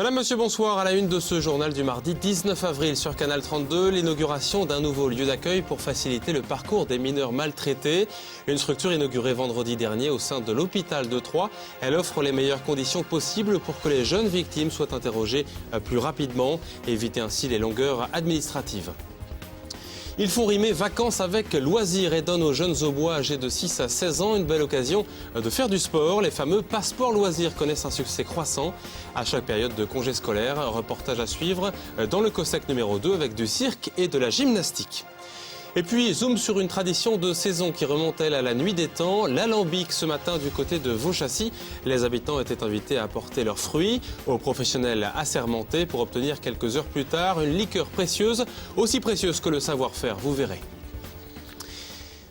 Madame, monsieur, bonsoir. À la une de ce journal du mardi 19 avril sur Canal 32, l'inauguration d'un nouveau lieu d'accueil pour faciliter le parcours des mineurs maltraités. Une structure inaugurée vendredi dernier au sein de l'hôpital de Troyes. Elle offre les meilleures conditions possibles pour que les jeunes victimes soient interrogées plus rapidement et éviter ainsi les longueurs administratives. Ils font rimer vacances avec loisirs et donnent aux jeunes Aubois âgés de 6 à 16 ans une belle occasion de faire du sport. Les fameux passeports loisirs connaissent un succès croissant à chaque période de congé scolaire. Reportage à suivre dans le COSEC numéro 2 avec du cirque et de la gymnastique. Et puis, zoom sur une tradition de saison qui remonte, elle, à la nuit des temps. L'alambic, ce matin, du côté de Vauchassis. Les habitants étaient invités à apporter leurs fruits aux professionnels assermentés pour obtenir quelques heures plus tard une liqueur précieuse, aussi précieuse que le savoir-faire, vous verrez.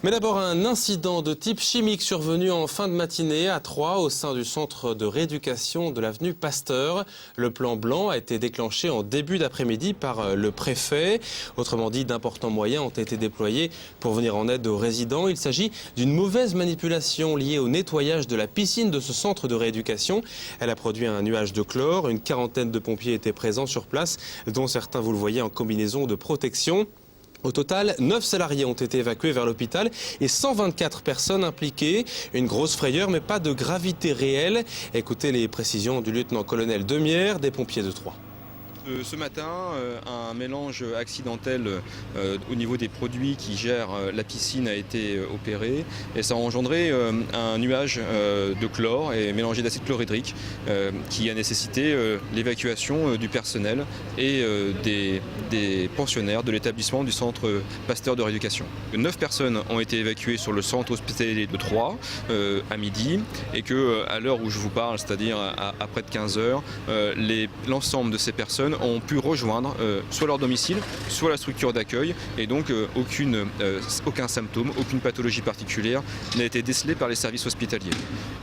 Mais d'abord, un incident de type chimique survenu en fin de matinée à Troyes au sein du centre de rééducation de l'avenue Pasteur. Le plan blanc a été déclenché en début d'après-midi par le préfet. Autrement dit, d'importants moyens ont été déployés pour venir en aide aux résidents. Il s'agit d'une mauvaise manipulation liée au nettoyage de la piscine de ce centre de rééducation. Elle a produit un nuage de chlore. Une quarantaine de pompiers étaient présents sur place, dont certains, vous le voyez, en combinaison de protection. Au total, 9 salariés ont été évacués vers l'hôpital et 124 personnes impliquées. Une grosse frayeur, mais pas de gravité réelle. Écoutez les précisions du lieutenant-colonel Demière, des pompiers de Troyes. Ce matin, un mélange accidentel au niveau des produits qui gèrent la piscine a été opéré et ça a engendré un nuage de chlore et mélangé d'acide chlorhydrique qui a nécessité l'évacuation du personnel et des pensionnaires de l'établissement du centre Pasteur de rééducation. 9 personnes ont été évacuées sur le centre hospitalier de Troyes à midi et qu'à l'heure où je vous parle, c'est-à-dire à près de 15 heures, l'ensemble de ces personnes ont pu rejoindre soit leur domicile, soit la structure d'accueil et donc aucun symptôme, aucune pathologie particulière n'a été décelé par les services hospitaliers.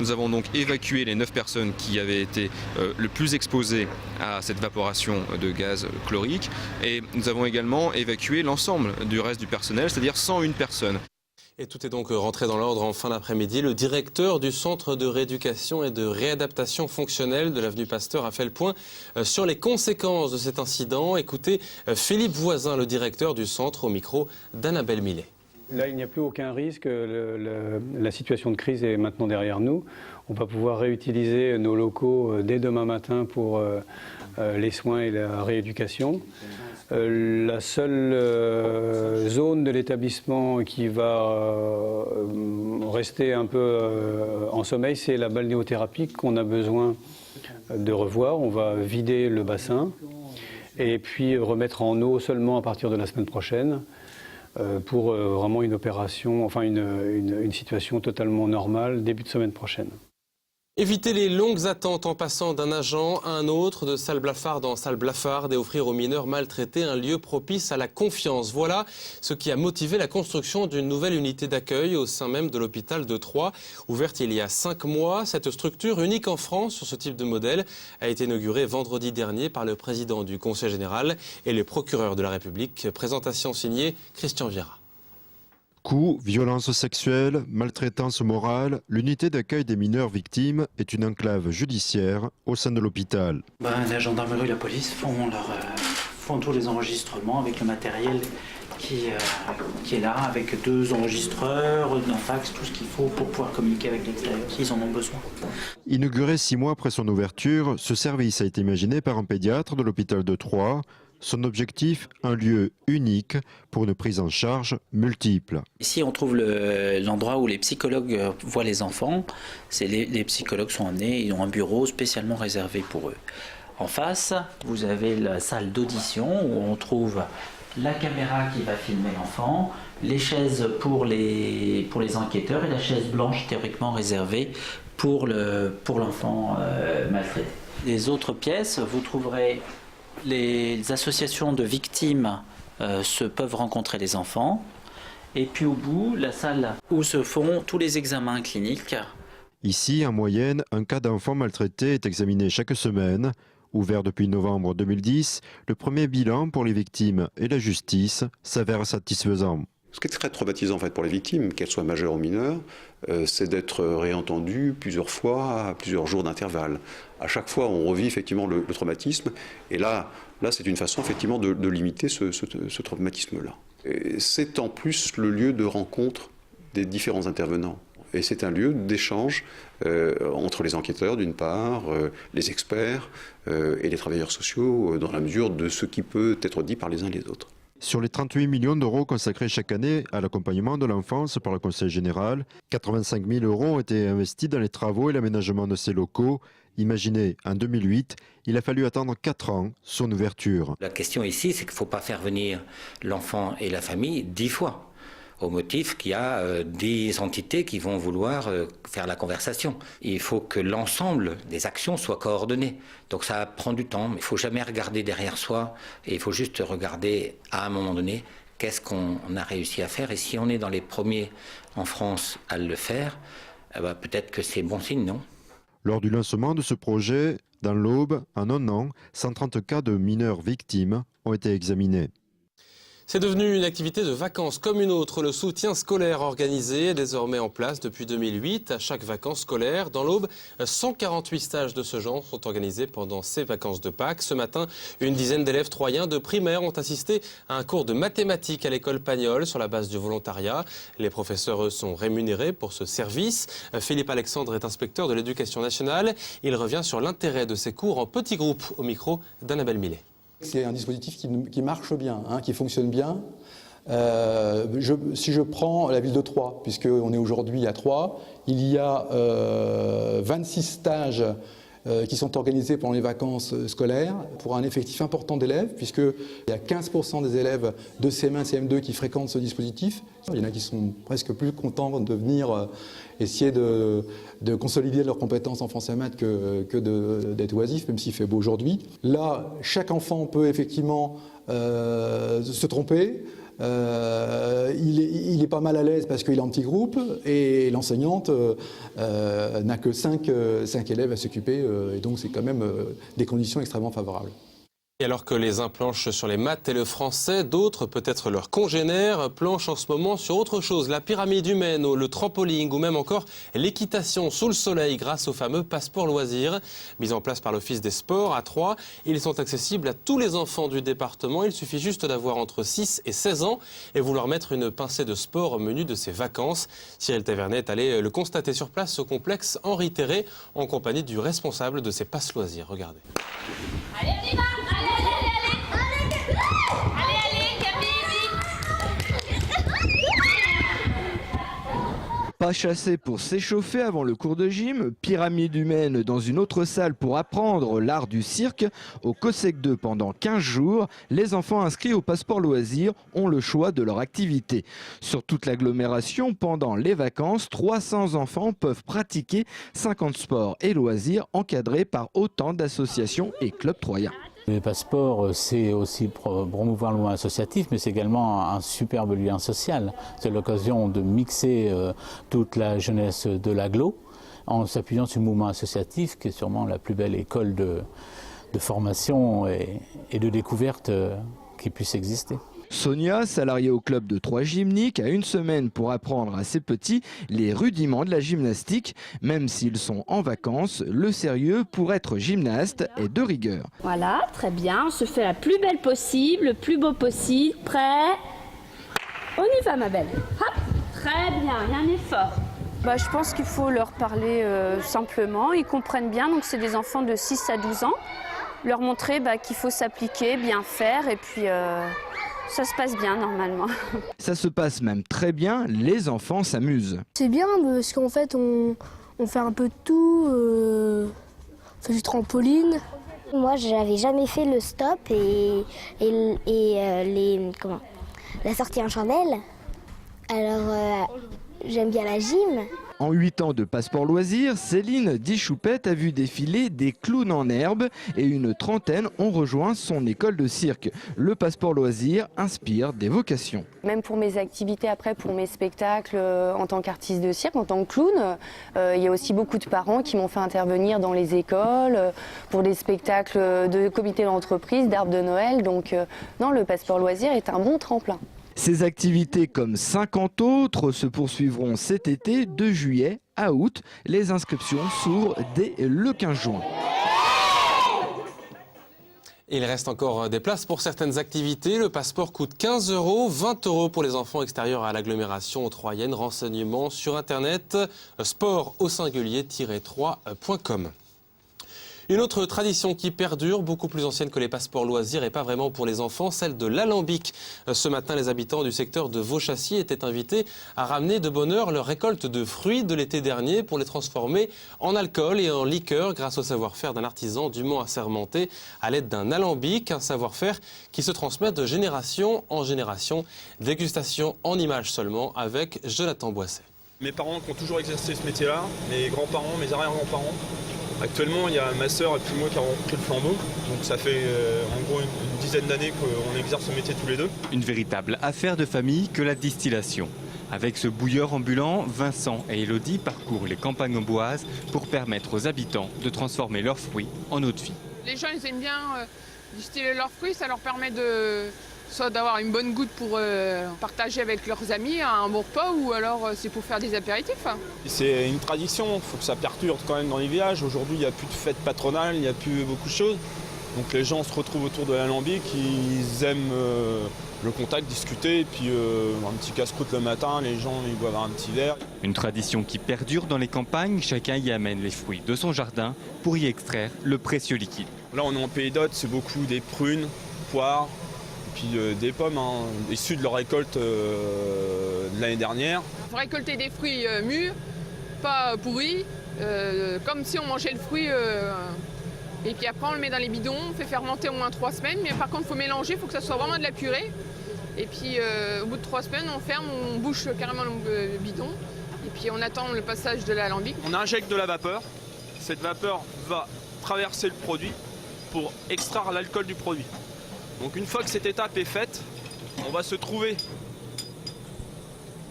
Nous avons donc évacué les 9 personnes qui avaient été le plus exposées à cette vaporation de gaz chlorique et nous avons également évacué l'ensemble du reste du personnel, c'est-à-dire 101 personnes. Et tout est donc rentré dans l'ordre en fin d'après-midi. Le directeur du centre de rééducation et de réadaptation fonctionnelle de l'avenue Pasteur a fait le point sur les conséquences de cet incident. Écoutez Philippe Voisin, le directeur du centre, au micro d'Annabelle Millet. Là, il n'y a plus aucun risque. La situation de crise est maintenant derrière nous. On va pouvoir réutiliser nos locaux dès demain matin pour les soins et la rééducation. La seule zone de l'établissement qui va rester un peu en sommeil, c'est la balnéothérapie qu'on a besoin de revoir. On va vider le bassin et puis remettre en eau seulement à partir de la semaine prochaine pour vraiment une opération, enfin une situation totalement normale début de semaine prochaine. Éviter les longues attentes en passant d'un agent à un autre, de salle blafarde en salle blafarde et offrir aux mineurs maltraités un lieu propice à la confiance. Voilà ce qui a motivé la construction d'une nouvelle unité d'accueil au sein même de l'hôpital de Troyes. Ouverte il y a 5 mois, cette structure unique en France sur ce type de modèle a été inaugurée vendredi dernier par le président du Conseil général et le procureur de la République. Présentation signée Christian Viera. Coups, violences sexuelles, maltraitance morale, l'unité d'accueil des mineurs victimes est une enclave judiciaire au sein de l'hôpital. La gendarmerie et la police font tous les enregistrements avec le matériel qui est là, avec 2 enregistreurs, un fax, tout ce qu'il faut pour pouvoir communiquer avec l'extérieur s'ils en ont besoin. Inauguré 6 mois après son ouverture, ce service a été imaginé par un pédiatre de l'hôpital de Troyes. Son objectif, un lieu unique pour une prise en charge multiple. Ici, on trouve l'endroit où les psychologues voient les enfants. Les psychologues sont emmenés, ils ont un bureau spécialement réservé pour eux. En face, vous avez la salle d'audition où on trouve la caméra qui va filmer l'enfant, les chaises pour les enquêteurs et la chaise blanche théoriquement réservée pour l'enfant maltraité. Les autres pièces, vous trouverez les associations de victimes peuvent rencontrer les enfants. Et puis au bout, la salle où se font tous les examens cliniques. Ici, en moyenne, un cas d'enfant maltraité est examiné chaque semaine. Ouvert depuis novembre 2010, le premier bilan pour les victimes et la justice s'avère satisfaisant. Ce qui est très traumatisant en fait, pour les victimes, qu'elles soient majeures ou mineures, c'est d'être réentendues plusieurs fois, à plusieurs jours d'intervalle. À chaque fois, on revit effectivement le traumatisme. Et là c'est une façon effectivement de limiter ce traumatisme-là. C'est en plus le lieu de rencontre des différents intervenants. Et c'est un lieu d'échange entre les enquêteurs d'une part, les experts et les travailleurs sociaux dans la mesure de ce qui peut être dit par les uns et les autres. Sur les 38 millions d'euros consacrés chaque année à l'accompagnement de l'enfance par le Conseil général, 85 000 euros ont été investis dans les travaux et l'aménagement de ces locaux. Imaginez, en 2008, il a fallu attendre 4 ans son ouverture. La question ici, c'est qu'il ne faut pas faire venir l'enfant et la famille 10 fois. Au motif qu'il y a des entités qui vont vouloir faire la conversation. Il faut que l'ensemble des actions soient coordonnées. Donc ça prend du temps, mais il ne faut jamais regarder derrière soi et il faut juste regarder à un moment donné qu'est-ce qu'on a réussi à faire. Et si on est dans les premiers en France à le faire, peut-être que c'est bon signe, non ? Lors du lancement de ce projet, dans l'Aube, en un an, 130 cas de mineurs victimes ont été examinés. C'est devenu une activité de vacances comme une autre. Le soutien scolaire organisé est désormais en place depuis 2008. À chaque vacances scolaires, dans l'Aube, 148 stages de ce genre sont organisés pendant ces vacances de Pâques. Ce matin, une dizaine d'élèves troyens de primaire ont assisté à un cours de mathématiques à l'école Pagnol sur la base du volontariat. Les professeurs, eux, sont rémunérés pour ce service. Philippe Alexandre est inspecteur de l'éducation nationale. Il revient sur l'intérêt de ces cours en petits groupes au micro d'Annabelle Millet. C'est un dispositif qui marche bien, qui fonctionne bien. Si je prends la ville de Troyes, puisqu'on est aujourd'hui à Troyes, il y a 26 stages qui sont organisés pendant les vacances scolaires pour un effectif important d'élèves, puisqu'il y a 15% des élèves de CM1, CM2 qui fréquentent ce dispositif. Il y en a qui sont presque plus contents de venir essayer de consolider leurs compétences en français et maths que d'être oisifs, même s'il fait beau aujourd'hui. Là, chaque enfant peut effectivement se tromper. Il est pas mal à l'aise parce qu'il est en petit groupe et l'enseignante n'a que 5 élèves à s'occuper et donc c'est quand même des conditions extrêmement favorables. Et alors que les uns planchent sur les maths et le français, d'autres, peut-être leurs congénères, planchent en ce moment sur autre chose. La pyramide humaine, le trampoline ou même encore l'équitation sous le soleil grâce au fameux passeport loisirs. Mis en place par l'Office des sports à Troyes, ils sont accessibles à tous les enfants du département. Il suffit juste d'avoir entre 6 et 16 ans et vouloir mettre une pincée de sport au menu de ses vacances. Cyril Tavernet est allé le constater sur place au complexe Henri Terré en compagnie du responsable de ces passes loisirs. Regardez. Allez, on y va! Pas chasser pour s'échauffer avant le cours de gym, pyramide humaine dans une autre salle pour apprendre l'art du cirque. Au COSEC 2 pendant 15 jours, les enfants inscrits au passeport loisirs ont le choix de leur activité. Sur toute l'agglomération, pendant les vacances, 300 enfants peuvent pratiquer 50 sports et loisirs encadrés par autant d'associations et clubs troyens. Les passeports, c'est aussi promouvoir le mouvement associatif, mais c'est également un superbe lien social. C'est l'occasion de mixer toute la jeunesse de l'agglo en s'appuyant sur le mouvement associatif, qui est sûrement la plus belle école de formation et de découverte qui puisse exister. Sonia, salariée au club de Troyes Gymnique, a une semaine pour apprendre à ses petits les rudiments de la gymnastique. Même s'ils sont en vacances, le sérieux pour être gymnaste est de rigueur. Voilà, très bien, on se fait la plus belle possible, le plus beau possible, prêt? On y va ma belle. Hop, très bien, il y a un effort. Je pense qu'il faut leur parler simplement, ils comprennent bien, donc c'est des enfants de 6 à 12 ans. Leur montrer qu'il faut s'appliquer, bien faire et puis... ça se passe bien normalement. Ça se passe même très bien, les enfants s'amusent. C'est bien parce qu'en fait on fait un peu de tout, on fait du trampoline. Moi j'avais jamais fait le stop et la sortie en chandelle. Alors j'aime bien la gym. En 8 ans de passeport loisirs, Céline Dichoupette a vu défiler des clowns en herbe et une trentaine ont rejoint son école de cirque. Le passeport loisirs inspire des vocations. Même pour mes activités après, pour mes spectacles en tant qu'artiste de cirque, en tant que clown, il y a aussi beaucoup de parents qui m'ont fait intervenir dans les écoles pour des spectacles de comité d'entreprise, d'arbres de Noël. Donc non, le passeport loisirs est un bon tremplin. Ces activités comme 50 autres se poursuivront cet été de juillet à août. Les inscriptions s'ouvrent dès le 15 juin. Il reste encore des places pour certaines activités. Le passeport coûte 15 €, 20 € pour les enfants extérieurs à l'agglomération troyenne. Renseignements sur internet sport au singulier-3.com. Une autre tradition qui perdure, beaucoup plus ancienne que les passeports loisirs et pas vraiment pour les enfants, celle de l'alambic. Ce matin, les habitants du secteur de Vauchâssis étaient invités à ramener de bonne heure leur récolte de fruits de l'été dernier pour les transformer en alcool et en liqueur grâce au savoir-faire d'un artisan dûment assermenté à l'aide d'un alambic, un savoir-faire qui se transmet de génération en génération. Dégustation en images seulement avec Jonathan Boisset. Mes parents qui ont toujours exercé ce métier-là, mes grands-parents, mes arrière-grands-parents. Actuellement, il y a ma sœur et puis moi qui avons repris le flambeau. Donc ça fait en gros une dizaine d'années qu'on exerce ce métier tous les deux. Une véritable affaire de famille que la distillation. Avec ce bouilleur ambulant, Vincent et Elodie parcourent les campagnes amboises pour permettre aux habitants de transformer leurs fruits en eau de vie. Les gens ils aiment bien distiller leurs fruits, ça leur permet soit d'avoir une bonne goutte pour partager avec leurs amis à un bon repas ou alors c'est pour faire des apéritifs. C'est une tradition, il faut que ça perdure quand même dans les villages. Aujourd'hui il n'y a plus de fêtes patronales, il n'y a plus beaucoup de choses. Donc les gens se retrouvent autour de l'alambic, ils aiment le contact, discuter et puis un petit casse-croûte le matin, les gens ils boivent un petit verre. Une tradition qui perdure dans les campagnes, chacun y amène les fruits de son jardin pour y extraire le précieux liquide. Là on est en Pays d'Aude, c'est beaucoup des prunes, poires. Puis des pommes issues de leur récolte de l'année dernière. Il faut récolter des fruits mûrs, pas pourris, comme si on mangeait le fruit. Et puis après on le met dans les bidons, on fait fermenter au moins 3 semaines. Mais par contre il faut mélanger, il faut que ça soit vraiment de la purée. Et puis au bout de 3 semaines on ferme, on bouche carrément le bidon. Et puis on attend le passage de l'alambic. On injecte de la vapeur. Cette vapeur va traverser le produit pour extraire l'alcool du produit. Donc une fois que cette étape est faite, on va se trouver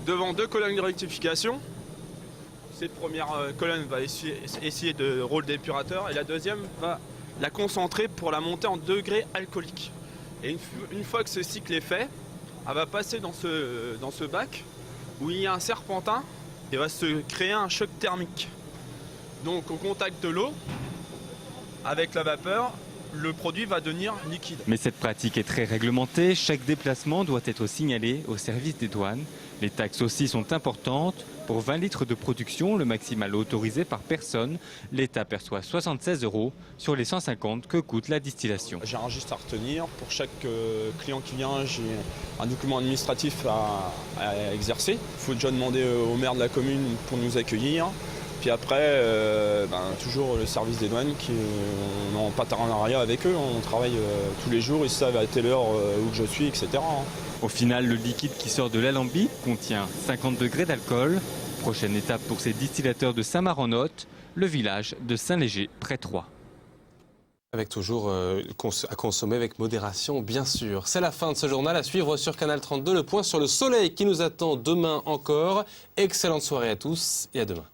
devant 2 colonnes de rectification. Cette première colonne va essayer de rôle d'épurateur et la deuxième va la concentrer pour la monter en degrés alcooliques. Et une fois que ce cycle est fait, elle va passer dans ce bac où il y a un serpentin et va se créer un choc thermique. Donc au contact de l'eau, avec la vapeur, le produit va devenir liquide. Mais cette pratique est très réglementée. Chaque déplacement doit être signalé au service des douanes. Les taxes aussi sont importantes. Pour 20 litres de production, le maximal autorisé par personne, l'État perçoit 76 € sur les 150 que coûte la distillation. J'ai un registre à retenir. Pour chaque client qui vient, j'ai un document administratif à exercer. Il faut déjà demander au maire de la commune pour nous accueillir. Puis après, toujours le service des douanes qui est en partenariat avec eux. On travaille tous les jours, ils savent à telle heure où je suis, etc. Au final, le liquide qui sort de l'alambic contient 50 degrés d'alcool. Prochaine étape pour ces distillateurs de Saint-Marc-en-Othe, le village de Saint-Léger, près de Troyes. Avec toujours à consommer avec modération, bien sûr. C'est la fin de ce journal. À suivre sur Canal 32, le point sur le soleil qui nous attend demain encore. Excellente soirée à tous et à demain.